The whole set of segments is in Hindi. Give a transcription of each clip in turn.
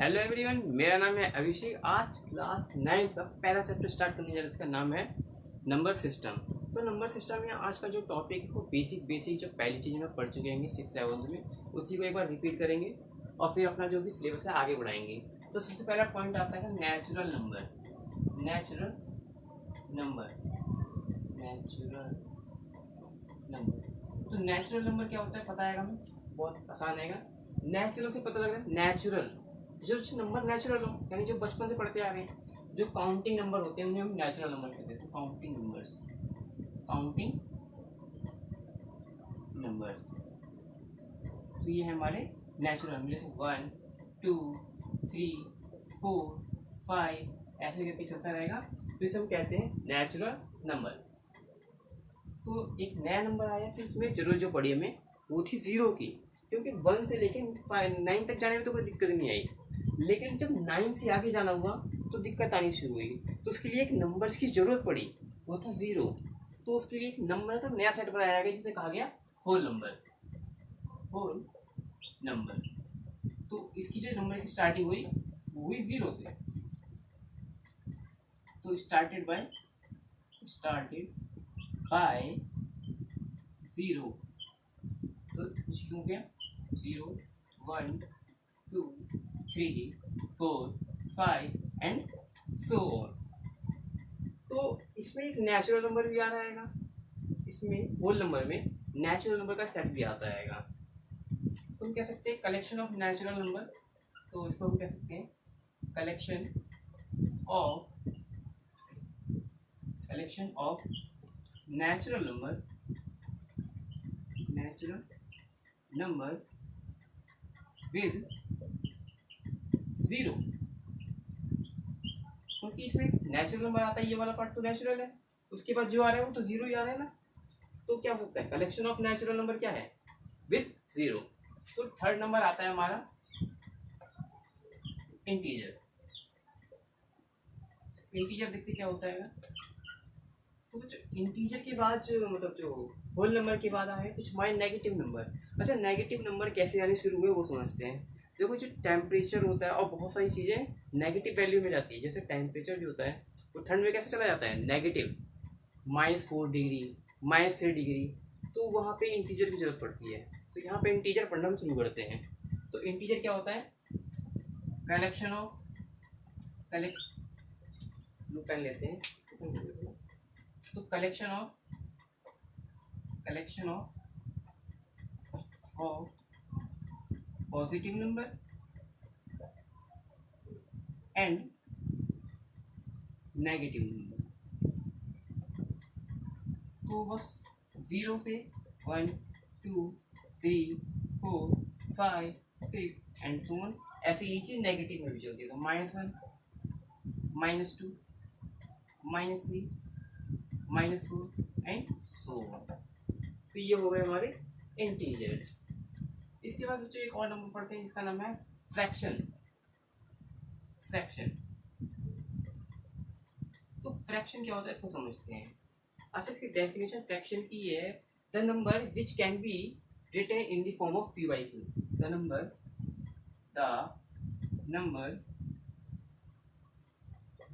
हेलो एवरीवन, मेरा नाम है अभिषेक। आज क्लास 9 का पहला चैप्टर स्टार्ट करने जा रहा है जिसका नाम है नंबर सिस्टम। तो नंबर सिस्टम में आज का जो टॉपिक है वो बेसिक जो पहली चीज़ में पढ़ चुके हैं 6-7 में, उसी को एक बार रिपीट करेंगे और फिर अपना जो भी सिलेबस है आगे बढ़ाएंगे। तो सबसे पहला पॉइंट आता है नेचुरल नंबर। नेचुरल नंबर तो नेचुरल नंबर क्या होता है पता है हमें, बहुत आसान है। नेचुरल से पता लग रहा है, नेचुरल जो नंबर नेचुरल हो, यानी जो बचपन से पढ़ते आ रहे हैं, जो काउंटिंग नंबर होते हैं उन्हें हम नेचुरल नंबर कहते हैं। तो काउंटिंग नंबर्स तो ये है हमारे नेचुरल नंबर, जैसे 1 2 3 4 5 ऐसे करके चलता रहेगा, तो इसे हम कहते हैं नेचुरल नंबर। तो एक नया नंबर आया, फिर उसमें जरूरत जो पड़ी हमें वो थी 0 की, क्योंकि 1 से लेके 9 तक जाने में तो कोई दिक्कत नहीं आई, लेकिन जब 9 से आगे जाना हुआ तो दिक्कत आनी शुरू हुई। तो उसके लिए एक नंबर की ज़रूरत पड़ी, वो था 0। तो उसके लिए एक नंबर का नया सेट बनाया गया जिसे कहा गया होल नंबर। तो इसकी जो नंबर की स्टार्टिंग हुई वो हुई 0 से। तो स्टार्टेड बाय 0। तो कुछ क्यों गया 0 1 2 3 4 5 एंड सो ऑन। तो इसमें एक नेचुरल नंबर भी आ रहेगा, इसमें होल नंबर में नेचुरल नंबर का सेट भी आता रहेगा। तो हम कह सकते हैं कलेक्शन ऑफ नेचुरल नंबर। तो इसको हम कह सकते हैं collection of natural number with 0, क्योंकि इसमें नेचुरल नंबर आता है, ये वाला पार्ट तो नेचुरल है, उसके बाद जो आ रहा है वो तो 0 ही आ रहा है ना। तो क्या हो सकता है कलेक्शन ऑफ नेचुरल नंबर क्या है विथ 0। तो थर्ड नंबर आता है हमारा इंटीजर। देखते क्या होता है। तो कुछ इंटीजर के बाद जो मतलब जो होल नंबर के बाद आए कुछ हमारे नेगेटिव नंबर। अच्छा, नेगेटिव नंबर कैसे आने शुरू हुए वो समझते हैं। देखो जो टेम्परेचर होता है और बहुत सारी चीज़ें नेगेटिव वैल्यू में जाती है। जैसे टेम्परेचर जो होता है वो ठंड में कैसे चला जाता है नेगेटिव, -4 डिग्री, -3 डिग्री। तो वहाँ पे इंटीजर की जरूरत पड़ती है। तो यहाँ पे इंटीजर पढ़ना हम शुरू करते हैं। तो इंटीजर क्या होता है पेन लेते हैं। तो collection of positive number and negative number. तो बस 0 से 1 2 3 4 5 6 एंड सो ऑन, ऐसे ही चीज नेगेटिव में भी चलती है। तो -1 -2 -3 -4 एंड सो ऑन। तो ये हो गए हमारे इंटीजर। इसके बाद बच्चों एक और नंबर पढ़ते हैं जिसका नाम है फ्रैक्शन। तो फ्रैक्शन क्या होता है इसको समझते हैं। अच्छा, इसकी डेफिनेशन फ्रैक्शन की ये है, the number which can be written in the form of p/q। The number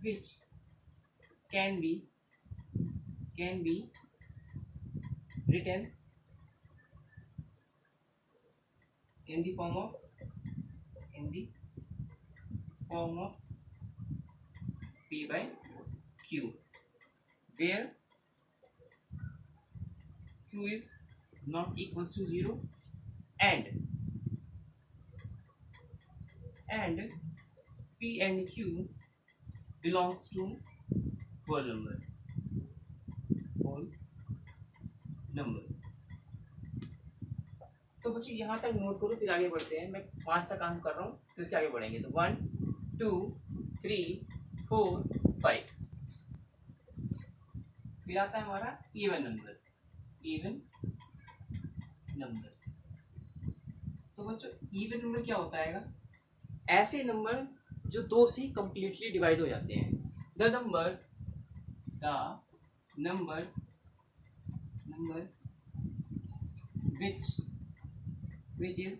which can be written in the form of p/q, where q is not equals to 0 and p and q belongs to whole number। तो बच्चों यहाँ तक नोट करो, फिर आगे बढ़ते हैं। मैं 5 तक काम कर रहा हूँ, फिर इसके आगे बढ़ेंगे। तो 1 2 3 4 5। फिर आता है हमारा इवन नंबर। तो बच्चों इवन नंबर क्या होता है, ऐसे नंबर जो 2 से कंप्लीटली डिवाइड हो जाते हैं। The number which is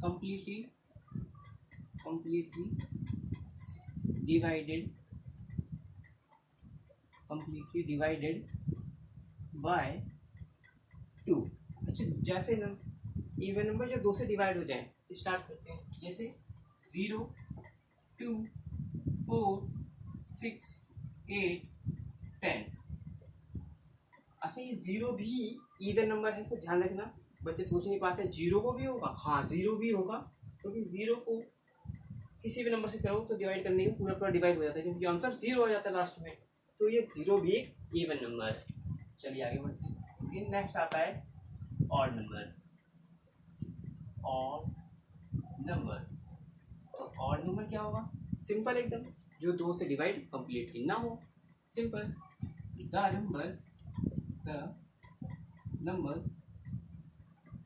completely completely divided by 2। अच्छा, जैसे ना इवन नंबर जो 2 से डिवाइड हो जाए, स्टार्ट करते हैं। जैसे 0, 2, 4, 6, 8, 10। अच्छा, ये 0 भी इवन नंबर है, इसको ध्यान रखना। बच्चे सोच नहीं पाते 0 को भी होगा। हाँ, 0 भी होगा, क्योंकि 0 को किसी भी नंबर से करो तो डिवाइड करने के पूरा पूरा डिवाइड हो जाता है, क्योंकि आंसर 0 हो जाता है लास्ट में। तो ये 0 भी एक इवन नंबर है। चलिए आगे बढ़ते हैं। फिर नेक्स्ट आता है ऑड नंबर। ऑड नंबर, तो ऑड नंबर क्या होगा? सिंपल एकदम, जो 2 से डिवाइड कंप्लीटली ना हो। Simple, the number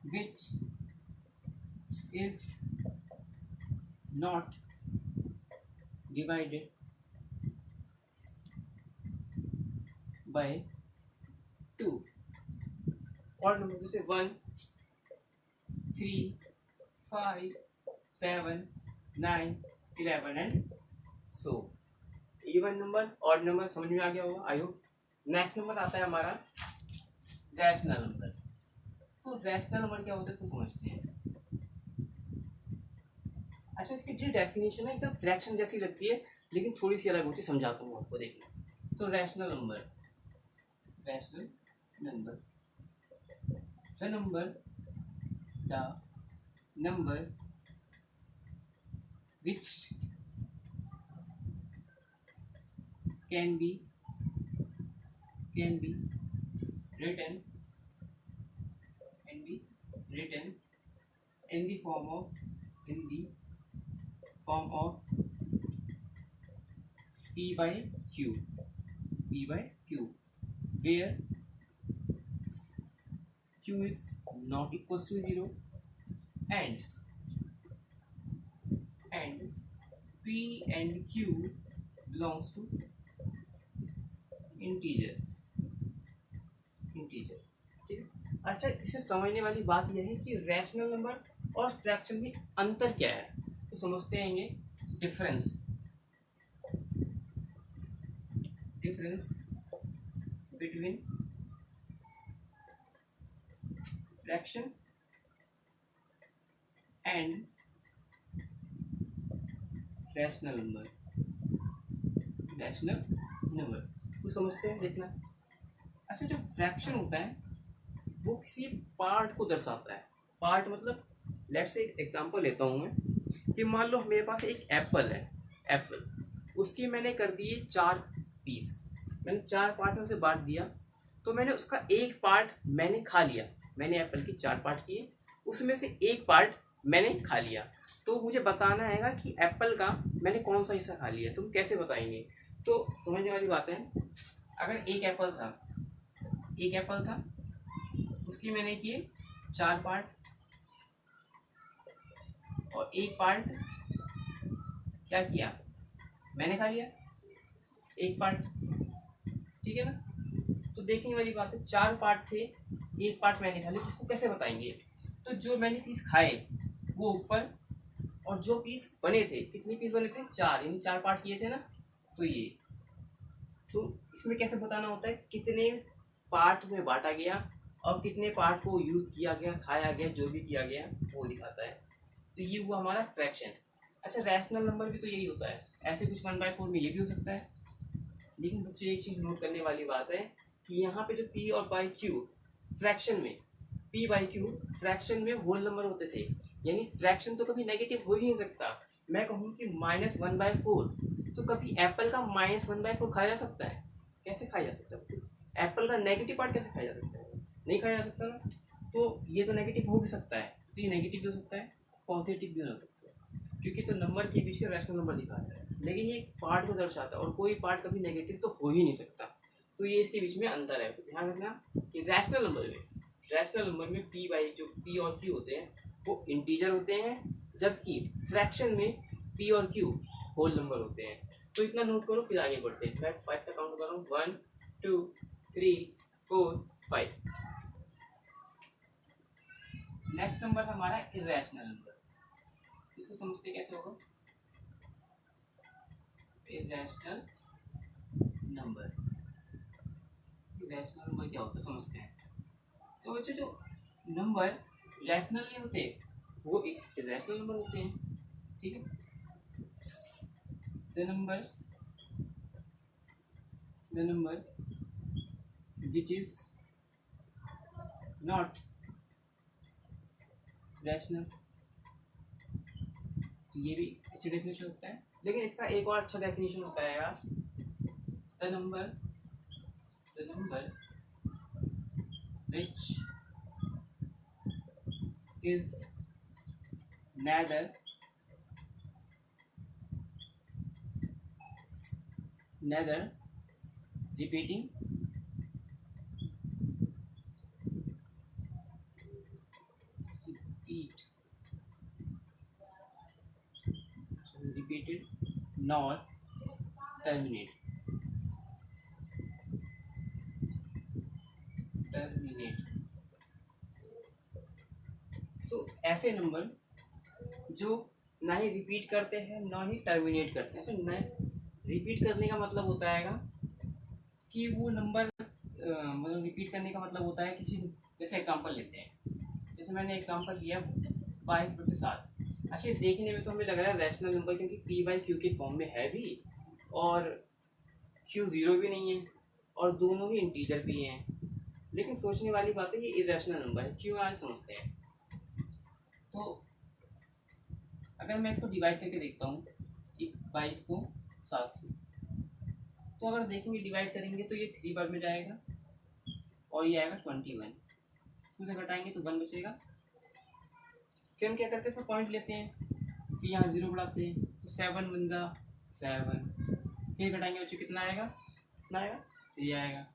which is not divided by 2। और नंबर जैसे 1, 3, 5, 7, 9, 11 and so. Even number, odd number समझ में आ गया होगा, आई होप। नेक्स्ट नंबर आता है हमारा रैशनल नंबर। तो रैशनल नंबर क्या होता है, इसको समझते हैं। अच्छा, इसकी जो डेफिनेशन है एकदम फ्रैक्शन जैसी लगती है, लेकिन थोड़ी सी अलग होती है, समझाता हूँ आपको, देखना। तो rational number, the number which can B written in the form of p by q, where q is not equals to 0 and p and q belongs to integer. ठीक है। अच्छा, इसे समझने वाली बात यह है कि रैशनल नंबर और फ्रैक्शन में अंतर क्या है, तो समझते हैं ये difference between fraction and rational number. तो समझते हैं, देखना। अच्छा, जो फ्रैक्शन होता है वो किसी पार्ट को दर्शाता है। पार्ट मतलब, लेट्स से एक एग्जांपल लेता हूँ मैं, कि मान लो मेरे पास एक एप्पल है। उसके मैंने कर दिए 4 पीस, मैंने 4 पार्ट में उसे बांट दिया। तो मैंने उसका एक पार्ट मैंने खा लिया। मैंने एप्पल के 4 पार्ट किए, उसमें से एक पार्ट मैंने खा लिया। तो मुझे बताना है कि एप्पल का मैंने कौन सा हिस्सा खा लिया। तुम कैसे बताएंगे? तो समझने वाली बात है, अगर एक एप्पल था, उसकी मैंने किए 4 पार्ट, और एक पार्ट क्या किया, मैंने खा लिया एक पार्ट। ठीक है ना? तो देखने वाली बात है, 4 पार्ट थे, एक पार्ट मैंने खा लिया, इसको कैसे बताएंगे? तो जो मैंने पीस खाए वो ऊपर, और जो पीस बने थे, कितने पीस बने थे? 4, यानी 4 पार्ट किए थे ना। तो ये, तो इसमें कैसे बताना होता है, कितने पार्ट में बांटा गया और कितने पार्ट को यूज किया गया, खाया गया, जो भी किया गया वो दिखाता है। तो ये हुआ हमारा फ्रैक्शन। अच्छा, रैशनल नंबर भी तो यही होता है। ऐसे कुछ 1/4 में ये भी हो सकता है। लेकिन बच्चों एक चीज नोट करने वाली बात है कि यहाँ पे जो p और बाई क्यू फ्रैक्शन में, p बाई क्यू फ्रैक्शन में होल नंबर होते थे, यानी फ्रैक्शन तो कभी नेगेटिव हो ही नहीं सकता। मैं कहूँ कि -1/4, तो कभी एप्पल का -1/4 खाया जा सकता है? कैसे खाया जा सकता है? एप्पल का नेगेटिव पार्ट कैसे खाया जा सकता है? नहीं खाया जा सकता ना। तो ये तो नेगेटिव हो भी सकता है, तो ये नेगेटिव भी हो सकता है, पॉजिटिव भी हो सकता है, क्योंकि तो नंबर के बीच में रैशनल नंबर दिखा रहा है, लेकिन ये पार्ट को दर्शाता है, और कोई पार्ट कभी नेगेटिव तो हो ही नहीं सकता। तो ये इसके बीच में अंतर है। तो ध्यान रखना कि रैशनल नंबर में p बाई जो p और q होते हैं वो इंटीजर होते हैं, जबकि फ्रैक्शन में p और q होल नंबर होते हैं। तो इतना नोट करो, फिर आगे बढ़ते हैं। मैं 5 तक काउंट कर रहा हूँ, 1, 2, 3, 4, 5। नेक्स्ट नंबर हमारा इरेशनल नंबर। इसको समझते कैसे होगा? Irrational number. इरेशनल नंबर क्या होता है समझते हैं। तो बच्चों जो नंबर रैशनल नहीं होते वो एक इरेशनल नंबर होते हैं, ठीक है। The number which is not rational, तो ये भी अच्छा डेफिनेशन होता है। लेकिन इसका एक और अच्छा डेफिनेशन होता है यार, the number which is neither repeating repeated nor terminate। तो ऐसे नंबर जो ना ही रिपीट करते हैं ना ही टर्मिनेट करते हैं। न रिपीट करने का मतलब होता है कि वो नंबर मतलब रिपीट करने का मतलब होता है किसी, जैसे एग्जांपल लेते हैं, जैसे मैंने एग्जांपल लिया 5/7। अच्छा देखने में तो हमें लग रहा है रैशनल नंबर, क्योंकि p/q के फॉर्म में है भी और q 0 भी नहीं है और दोनों ही इंटीजर भी हैं। लेकिन सोचने वाली बात है ये इरेशनल नंबर है, क्यों आज समझते हैं। तो अगर मैं इसको डिवाइड करके देखता हूँ 22 को 7 से, तो अगर देखेंगे डिवाइड करेंगे तो ये 3 बार में जाएगा और ये आएगा 21। इसमें से घटाएंगे तो 1 बचेगा। फिर हम क्या करते हैं, पॉइंट लेते हैं, फिर यहाँ 0 बढ़ाते हैं तो 7 बन जा 7। फिर घटाएंगे बच्चों कितना आएगा, 3 आएगा।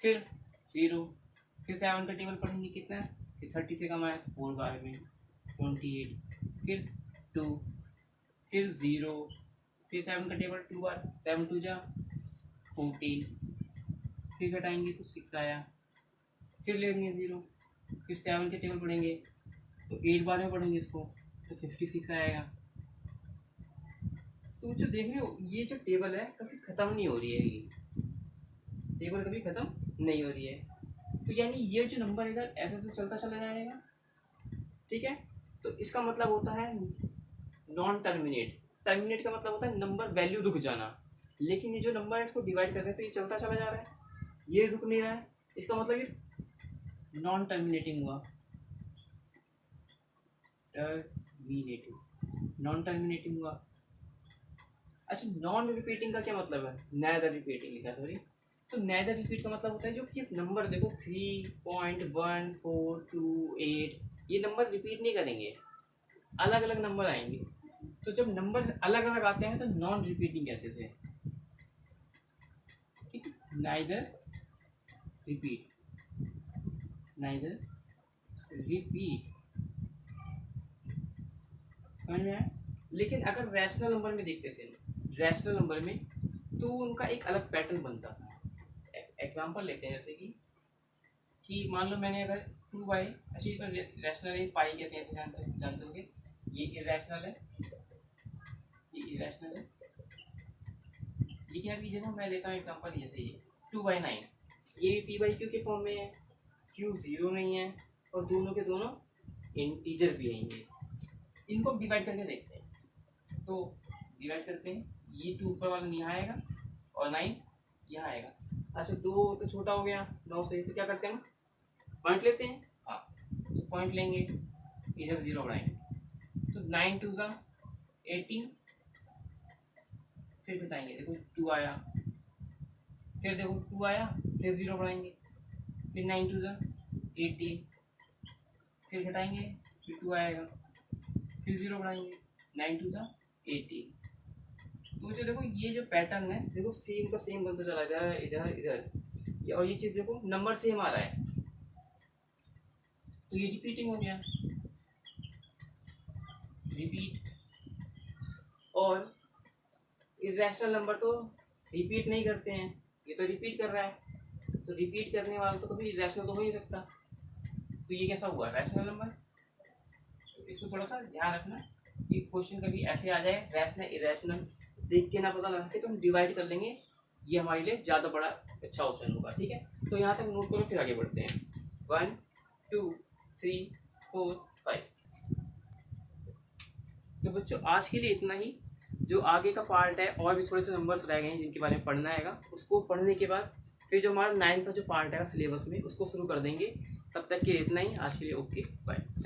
फिर 0, फिर 7 का टेबल पढ़ेंगे कितना है, फिर 30 से कम आया तो 4 बार में 28, फिर 2, फिर 0, फिर 7 का टेबल 2 बार, 7 2 जा 14, फिर घटाएंगे तो 6 आया। फिर लेंगे 0, फिर 7 के टेबल पढ़ेंगे तो 8 बार में पढ़ेंगे इसको तो 56 आएगा। तो जो देख रहे हो ये जो टेबल है कभी ख़त्म नहीं हो रही है, ये टेबल कभी ख़त्म नहीं हो रही है। तो यानी ये जो नंबर इधर ऐसे ऐसे चलता चला जाएगा, ठीक है। तो इसका मतलब होता है नॉन टर्मिनेट। टर्मिनेट का मतलब होता है नंबर वैल्यू रुक जाना। लेकिन ये जो नंबर है इसको डिवाइड कर रहे हैं तो ये चलता चला जा रहा है, ये रुक नहीं रहा है, इसका मतलब ये नॉन टर्मिनेटिंग हुआ। नॉन टर्मिनेटिंग हुआ। अच्छा नॉन रिपीटिंग का क्या मतलब है, नेदर रिपीटिंग लिखा सॉरी। तो नेदर रिपीट का मतलब होता है जो कि नंबर देखो 3.1428 ये नंबर रिपीट नहीं करेंगे, अलग अलग नंबर आएंगे। तो जब नंबर अलग अलग आते हैं तो नॉन रिपीटिंग कहते थे, ठीक है। नाइदर रिपीट समझ में आया। लेकिन अगर रैशनल नंबर में देखते थे, रैशनल नंबर में तो उनका एक अलग पैटर्न बनता था। एग्जांपल लेते हैं जैसे कि मान लो मैंने अगर 2y, अच्छा ये तो रैशनल है, पाई कहते हैं जानते होंगे, ये इरेशनल है, ये इरेशनल है। लेकिन अभी जब मैं लेता हूँ एग्जांपल जैसे ये 2/9, ये भी p/q के फॉर्म में है, q 0 नहीं है और दोनों के दोनों इंटीजर भी हैं। इनको डिवाइड करके देखते हैं। तो डिवाइड करते हैं, ये 2 ऊपर वाला यहाँ आएगा और 9 यहाँ आएगा। अच्छा 2 तो छोटा हो गया 9 से, तो क्या करते हैं हम पॉइंट लेते हैं। हाँ तो पॉइंट लेंगे, इधर 0 बढ़ाएंगे तो 9 2 ज़ा 18, फिर घटाएंगे देखो 2 आया, फिर देखो 2 आया, फिर 0 बढ़ाएंगे, फिर 9 2 ज़ा 18, फिर घटाएंगे फिर 2 आएगा, फिर 0 बढ़ाएंगे 9 2 ज़ा 18। तो जो देखो ये जो पैटर्न है देखो सेम का सेम बनता चला जा रहा है इधर इधर, और ये चीज़ देखो नंबर सेम आ रहा है तो ये रिपीटिंग हो गया, रिपीट। और इरेशनल नंबर तो रिपीट नहीं करते हैं, ये तो रिपीट कर रहा है, तो रिपीट करने वाला तो कभी इरेशनल तो हो नहीं सकता। तो ये कैसा हुआ रैशनल नंबर। तो इसको थोड़ा सा ध्यान रखना कि क्वेश्चन कभी ऐसे आ जाए रैशनल इरेशनल देख के ना पता लगा के तो हम डिवाइड कर लेंगे, ये हमारे लिए ज़्यादा बड़ा अच्छा ऑप्शन होगा। ठीक है, तो यहाँ तक नोट करो, फिर आगे बढ़ते हैं। 1 2 3 4 5। तो बच्चों आज के लिए इतना ही। जो आगे का पार्ट है और भी थोड़े से नंबर्स रह गए हैं जिनके बारे में पढ़ना हैगा, उसको पढ़ने के बाद फिर जो हमारा 9th का जो पार्ट है सिलेबस में उसको शुरू कर देंगे। तब तक के लिए इतना ही आज के लिए। Okay bye, thank you.